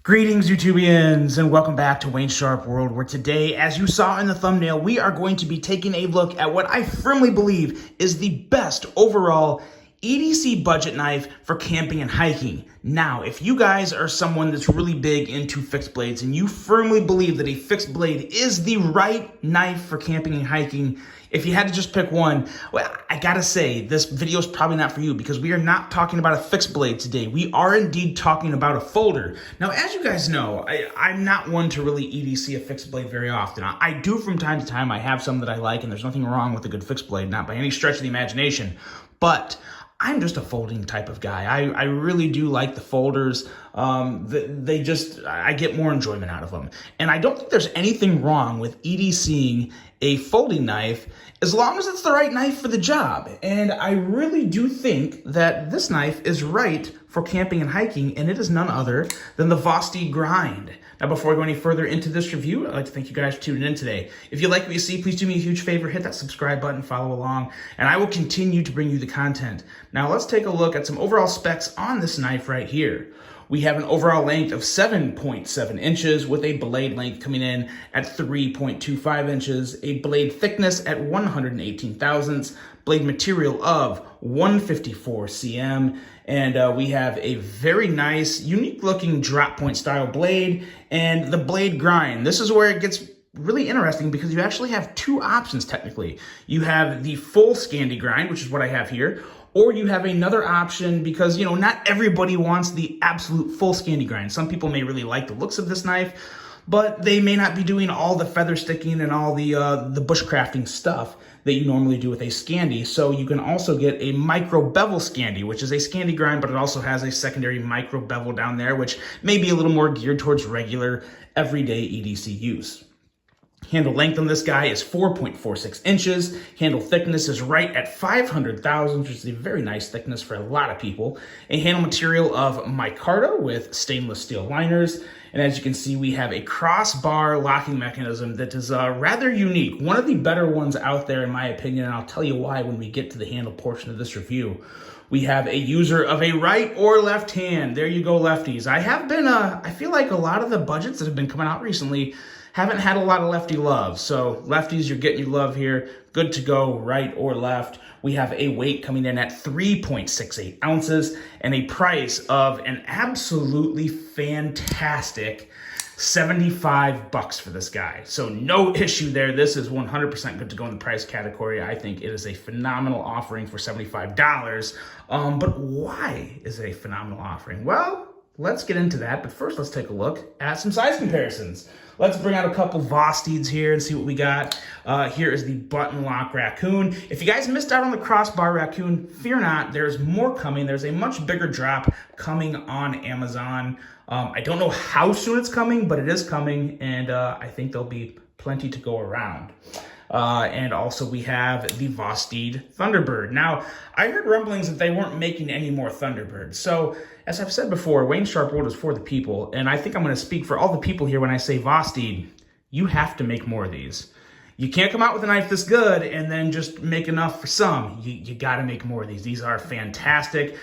Greetings, YouTubians, and welcome back to Wayne Sharp World, where today, as you saw in the thumbnail, we are going to be taking a look at what I firmly believe is the best overall EDC budget knife for camping and hiking. Now, if you guys are someone that's really big into fixed blades and you firmly believe that a fixed blade is the right knife for camping and hiking, if you had to just pick one, well, I gotta say, this video is probably not for you because we are not talking about a fixed blade today. We are indeed talking about a folder. Now, as you guys know, I'm not one to really EDC a fixed blade very often. I do from time to time. I have some that I like, and there's nothing wrong with a good fixed blade, not by any stretch of the imagination. But I'm just a folding type of guy. I really do like the folders. I get more enjoyment out of them. And I don't think there's anything wrong with EDCing a folding knife as long as it's the right knife for the job. And I really do think that this knife is right for camping and hiking, and it is none other than the Vosteed Grind. Now, before I go any further into this review, I'd like to thank you guys for tuning in today. If you like what you see, please do me a huge favor, hit that subscribe button, follow along, and I will continue to bring you the content. Now, let's take a look at some overall specs on this knife right here. We have an overall length of 7.7 inches with a blade length coming in at 3.25 inches, a blade thickness at 118 thousandths, blade material of 154 cm, and we have a very nice, unique looking drop point style blade, and the blade grind. This is where it gets really interesting because you actually have two options technically. You have the full Scandi grind, which is what I have here, or you have another option because, you know, not everybody wants the absolute full Scandi grind. Some people may really like the looks of this knife, but they may not be doing all the feather sticking and all the bushcrafting stuff that you normally do with a Scandi. So you can also get a micro bevel Scandi, which is a Scandi grind, but it also has a secondary micro bevel down there, which may be a little more geared towards regular, everyday EDC use. Handle length on this guy is 4.46 inches. Handle thickness is right at 500 thousandths, which is a very nice thickness for a lot of people. A handle material of micarta with stainless steel liners. And as you can see, we have a crossbar locking mechanism that is rather unique. One of the better ones out there, in my opinion, and I'll tell you why when we get to the handle portion of this review. We have a user of a right or left hand. There you go, lefties. I feel like a lot of the budgets that have been coming out recently haven't had a lot of lefty love. So lefties, you're getting your love here. Good to go, right or left. We have a weight coming in at 3.68 ounces and a price of an absolutely fantastic $75 for this guy. So no issue there. This is 100% good to go in the price category. I think it is a phenomenal offering for $75. But why is it a phenomenal offering? Well, let's get into that, but first let's take a look at some size comparisons. Let's bring out a couple Vosteeds here and see what we got. Here is the button lock raccoon. If you guys missed out on the crossbar raccoon, fear not, there's more coming. There's a much bigger drop coming on Amazon. I don't know how soon it's coming, but it is coming, and I think there'll be plenty to go around. And also we have the Vosteed Thunderbird. Now, I heard rumblings that they weren't making any more Thunderbirds. So, as I've said before, Wayne Sharp World is for the people, and I think I'm going to speak for all the people here when I say Vosteed, you have to make more of these. You can't come out with a knife this good and then just make enough for some. You got to make more of these. These are fantastic.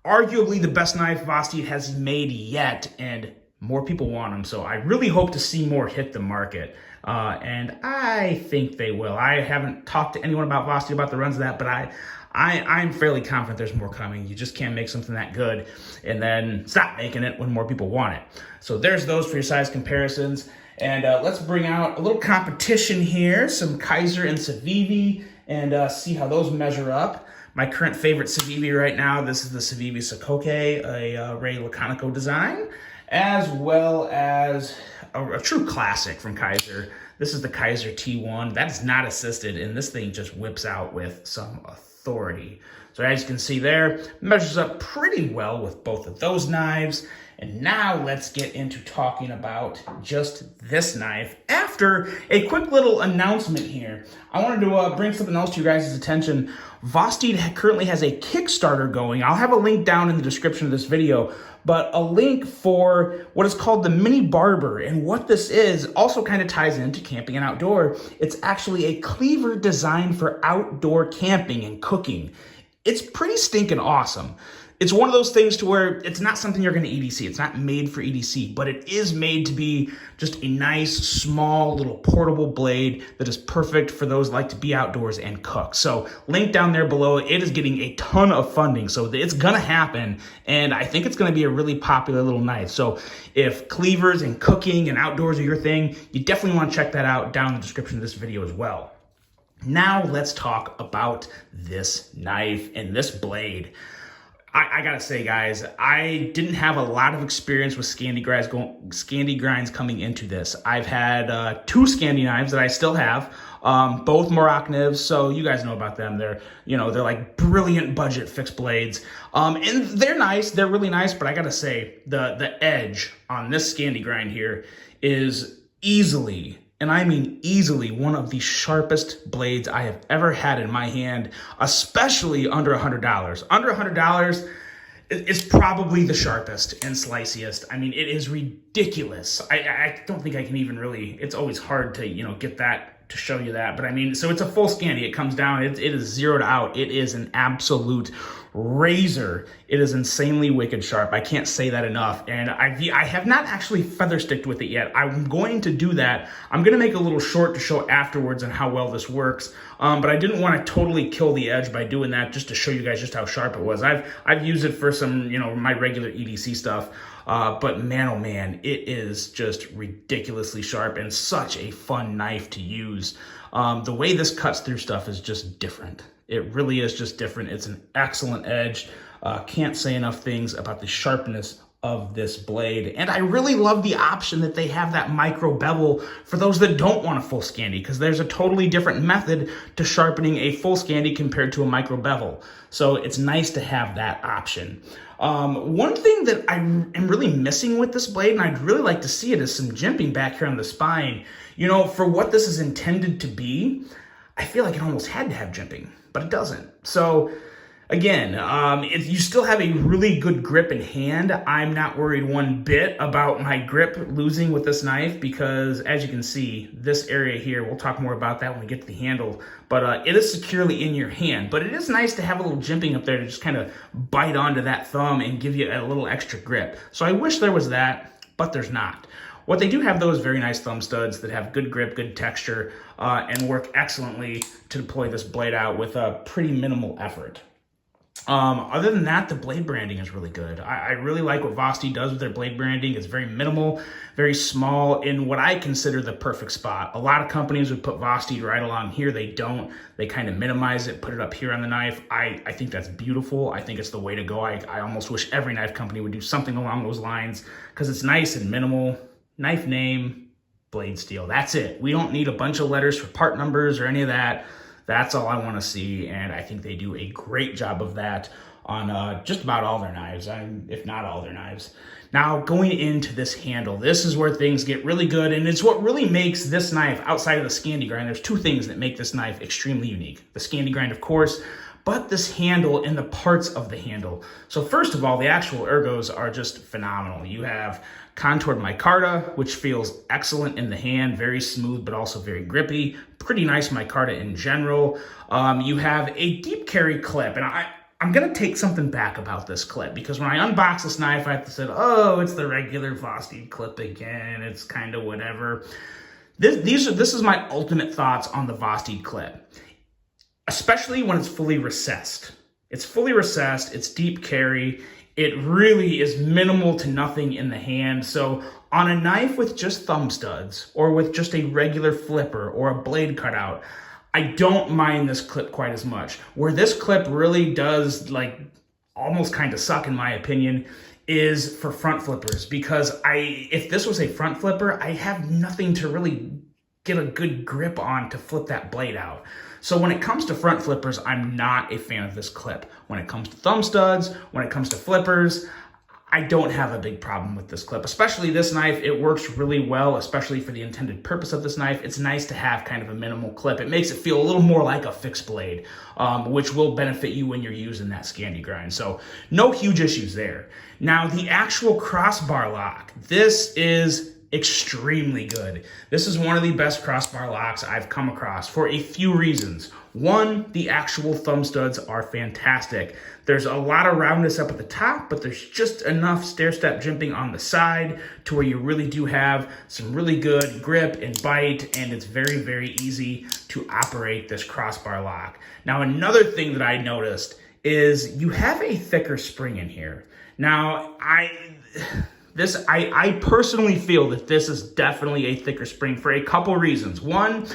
Arguably the best knife Vosteed has made yet, and more people want them. So I really hope to see more hit the market. And I think they will. I haven't talked to anyone about Vosteed about the runs of that, but I'm fairly confident there's more coming. You just can't make something that good and then stop making it when more people want it. So there's those for your size comparisons. And let's bring out a little competition here, some Kaiser and Civivi, and see how those measure up. My current favorite Civivi right now, this is the Civivi Sokoke, a Ray Laconico design, as well as a true classic from Kaiser. This is the Kaiser T1. That is not assisted, and this thing just whips out with some authority. So as you can see there, measures up pretty well with both of those knives. And now let's get into talking about just this knife. After a quick little announcement here, I wanted to bring something else to you guys' attention. Vosteed currently has a Kickstarter going. I'll have a link down in the description of this video, but a link for what is called the Mini Barber. And what this is also kind of ties into camping and outdoor. It's actually a cleaver designed for outdoor camping and cooking. It's pretty stinking awesome. it's one of those things to where it's not something you're going to EDC. It's not made for EDC, but it is made to be just a nice, small, little portable blade that is perfect for those who like to be outdoors and cook. So link down there below. It is getting a ton of funding, so it's going to happen, and I think it's going to be a really popular little knife. So if cleavers and cooking and outdoors are your thing, you definitely want to check that out down in the description of this video as well. Now let's talk about this knife and this blade. I gotta say, guys, I didn't have a lot of experience with Scandi grinds coming into this. I've had 2 Scandi knives that I still have, both Morocco, so you guys know about them. They're like brilliant budget fixed blades, and they're nice. They're really nice, but I gotta say, the edge on this Scandi grind here is easily, and I mean easily, one of the sharpest blades I have ever had in my hand, especially under $100. Under $100, it's probably the sharpest and sliciest. I mean, it is ridiculous. I don't think I can even really, it's always hard to, get that, to show you that. But I mean, so it's a full Scandi. It comes down, it is zeroed out. It is an absolute razor. It is insanely wicked sharp. I can't say that enough. And I have not actually feather sticked with it yet. I'm going to do that. I'm going to make a little short to show afterwards on how well this works. But I didn't want to totally kill the edge by doing that, just to show you guys just how sharp it was. I've used it for some, my regular EDC stuff. But man, oh man, it is just ridiculously sharp and such a fun knife to use. The way this cuts through stuff is just different. It really is just different. It's an excellent edge. Can't say enough things about the sharpness of this blade. And I really love the option that they have that micro bevel for those that don't want a full Scandi, because there's a totally different method to sharpening a full Scandi compared to a micro bevel. So it's nice to have that option. One thing that I am really missing with this blade, and I'd really like to see it, is some jimping back here on the spine. For what this is intended to be, I feel like it almost had to have jimping, but it doesn't. So again, if you still have a really good grip in hand, I'm not worried one bit about my grip losing with this knife, because as you can see, this area here, we'll talk more about that when we get to the handle, but it is securely in your hand. But it is nice to have a little jimping up there to just kind of bite onto that thumb and give you a little extra grip. So I wish there was that, but there's not. What they do have, though, is very nice thumb studs that have good grip, good texture, and work excellently to deploy this blade out with a pretty minimal effort. Other than that, the blade branding is really good. I really like what Vosti does with their blade branding. It's very minimal, very small, in what I consider the perfect spot. A lot of companies would put Vosti right along here. They don't. They kind of minimize it, put it up here on the knife. I think that's beautiful. I think it's the way to go. I almost wish every knife company would do something along those lines, because it's nice and minimal. Knife name, blade steel. That's it. We don't need a bunch of letters for part numbers or any of that. That's all I want to see, and I think they do a great job of that on just about all their knives, if not all their knives. Now, going into this handle, this is where things get really good, and it's what really makes this knife, outside of the Scandi grind, there's 2 things that make this knife extremely unique. The Scandi grind, of course, but this handle and the parts of the handle. So first of all, the actual ergos are just phenomenal. You have contoured micarta, which feels excellent in the hand, very smooth, but also very grippy. Pretty nice micarta in general. You have a deep carry clip, and I'm gonna take something back about this clip, because when I unbox this knife, I have to say, oh, it's the regular Vosti clip again. It's kind of whatever. This is my ultimate thoughts on the Vosti clip, especially when it's fully recessed. It's fully recessed, it's deep carry. It really is minimal to nothing in the hand. So on a knife with just thumb studs, or with just a regular flipper or a blade cutout, I don't mind this clip quite as much. Where this clip really does almost kind of suck, in my opinion, is for front flippers, because if this was a front flipper, I have nothing to really get a good grip on to flip that blade out. So when it comes to front flippers, I'm not a fan of this clip. When it comes to thumb studs, when it comes to flippers, I don't have a big problem with this clip. Especially this knife, it works really well, especially for the intended purpose of this knife. It's nice to have kind of a minimal clip. It makes it feel a little more like a fixed blade, which will benefit you when you're using that Scandi grind. So no huge issues there. Now, the actual crossbar lock, this is extremely good. This is one of the best crossbar locks I've come across for a few reasons. One, the actual thumb studs are fantastic. There's a lot of roundness up at the top, but there's just enough stair-step jimping on the side to where you really do have some really good grip and bite, and it's very, very easy to operate this crossbar lock. Now, another thing that I noticed is you have a thicker spring in here. Now, I personally feel that this is definitely a thicker spring for a couple reasons. One,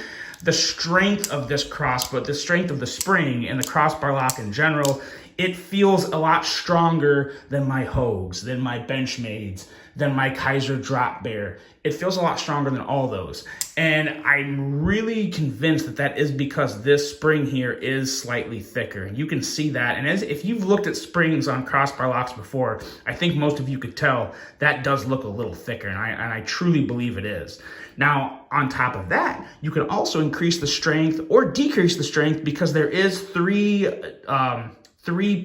the strength of this crossbar, the strength of the spring and the crossbar lock in general, it feels a lot stronger than my Hogues, than my Benchmades, than my Kaiser Drop Bear. It feels a lot stronger than all those. And I'm really convinced that that is because this spring here is slightly thicker. You can see that. And if you've looked at springs on crossbar locks before, I think most of you could tell that does look a little thicker. And I truly believe it is. Now, on top of that, you can also increase the strength or decrease the strength because there is three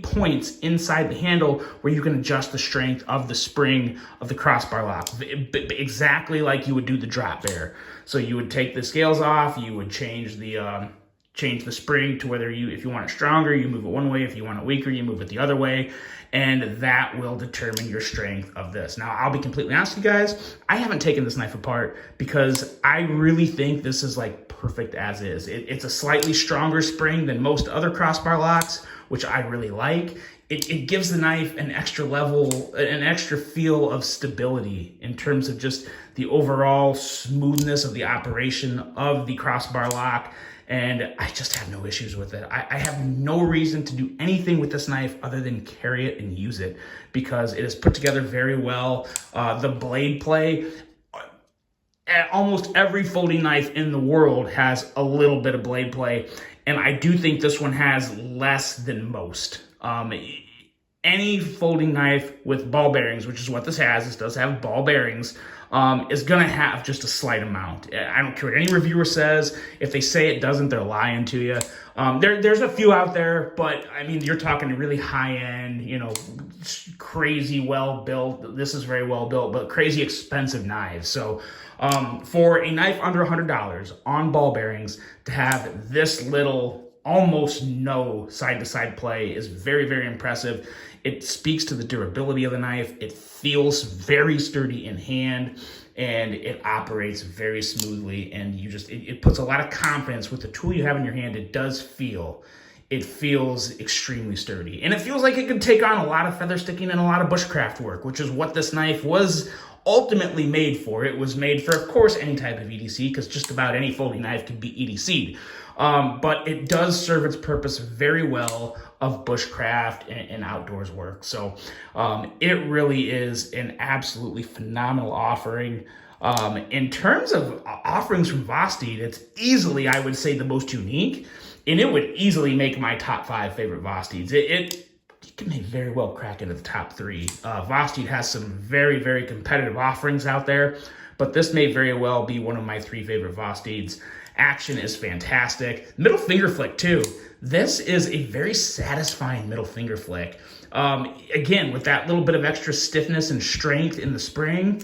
points inside the handle where you can adjust the strength of the spring of the crossbar lock, exactly like you would do the drop bear. So you would take the scales off, you would change the spring to whether if you want it stronger, you move it one way. If you want it weaker, you move it the other way. And that will determine your strength of this. Now, I'll be completely honest with you guys. I haven't taken this knife apart because I really think this is like perfect as is. It's a slightly stronger spring than most other crossbar locks, which I really like. It gives the knife an extra level, an extra feel of stability in terms of just the overall smoothness of the operation of the crossbar lock. And I just have no issues with it. I have no reason to do anything with this knife other than carry it and use it because it is put together very well. The blade play, almost every folding knife in the world has a little bit of blade play. And I do think this one has less than most. Any folding knife with ball bearings, which is what this has, this does have ball bearings, is gonna have just a slight amount. I don't care what any reviewer says. If they say it doesn't, they're lying to you. There's a few out there, but I mean, you're talking really high end, crazy well built. This is very well built, but crazy expensive knives. So for a knife under $100 on ball bearings, to have this little, almost no side-to-side play is very, very impressive. It speaks to the durability of the knife. It feels very sturdy in hand, and it operates very smoothly. And it puts a lot of confidence with the tool you have in your hand. It feels extremely sturdy. And it feels like it could take on a lot of feather sticking and a lot of bushcraft work, which is what this knife was ultimately made for. It was made for, of course, any type of EDC, because just about any folding knife could be EDC'd. But it does serve its purpose very well of bushcraft and outdoors work. So it really is an absolutely phenomenal offering. In terms of offerings from Vosteed, it's easily, I would say, the most unique, and it would easily make my top 5 favorite Vosteeds. It may very well crack into the top 3. Vosteed has some very, very competitive offerings out there, but this may very well be one of my 3 favorite Vosteeds. Action is fantastic. Middle finger flick too. This is a very satisfying middle finger flick. Again, with that little bit of extra stiffness and strength in the spring,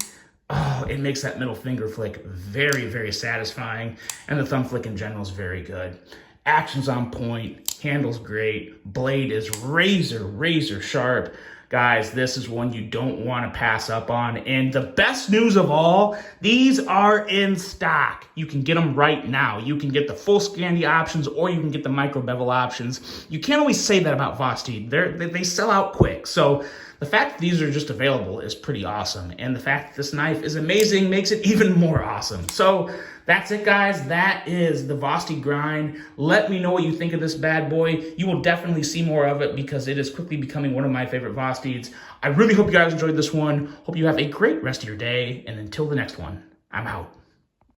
it makes that middle finger flick very, very satisfying. And the thumb flick in general is very good. Action's on point, handle's great, blade is razor, razor sharp. Guys, this is one you don't want to pass up on. And the best news of all, these are in stock. You can get them right now. You can get the full Scandi options, or you can get the micro bevel options. You can't always say that about Vosteed. They sell out quick. So the fact that these are just available is pretty awesome. And the fact that this knife is amazing makes it even more awesome. So that's it, guys. That is the Vosteed grind. Let me know what you think of this bad boy. You will definitely see more of it because it is quickly becoming one of my favorite Vosteeds. I really hope you guys enjoyed this one. Hope you have a great rest of your day. And until the next one, I'm out.